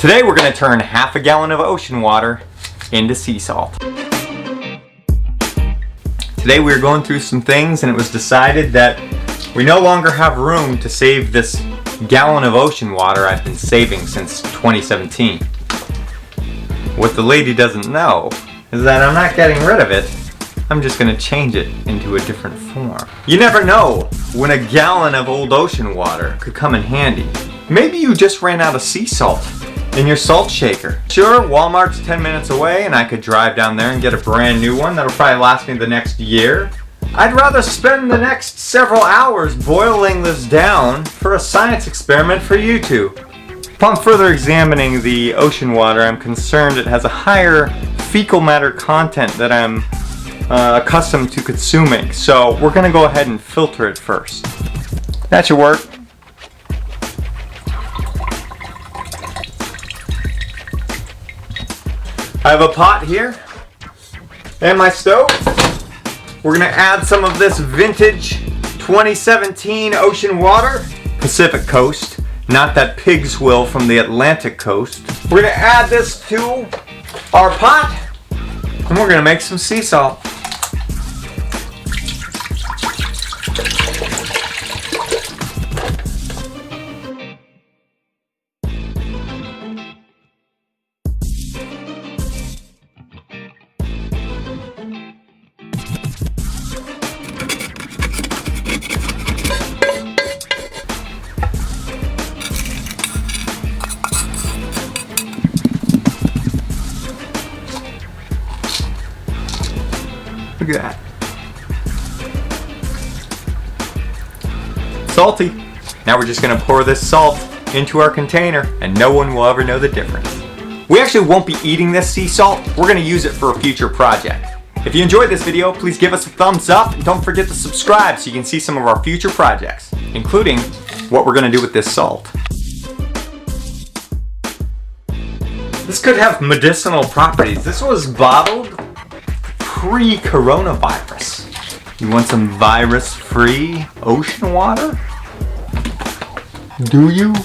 Today we're going to turn half a gallon of ocean water into sea salt. Today we were going through some things and it was decided that we no longer have room to save this gallon of ocean water I've been saving since 2017. What the lady doesn't know is that I'm not getting rid of it. I'm just going to change it into a different form. You never know when a gallon of old ocean water could come in handy. Maybe you just ran out of sea salt in your salt shaker. Sure, Walmart's 10 minutes away and I could drive down there and get a brand new one that'll probably last me the next year. I'd rather spend the next several hours boiling this down for a science experiment for YouTube. Upon further examining the ocean water, I'm concerned it has a higher fecal matter content that I'm accustomed to consuming. So we're gonna go ahead and filter it first. That should work. I have a pot here and my stove. We're gonna add some of this vintage 2017 ocean water, Pacific Coast, not that pig's will from the Atlantic coast. We're gonna add this to our pot and we're gonna make some sea salt. Look at that. Salty. Now we're just going to pour this salt into our container and no one will ever know the difference. We actually won't be eating this sea salt. We're going to use it for a future project. If you enjoyed this video, please give us a thumbs up and don't forget to subscribe so you can see some of our future projects, including what we're going to do with this salt. This could have medicinal properties. This was bottled pre-coronavirus. You want some virus-free ocean water? Do you?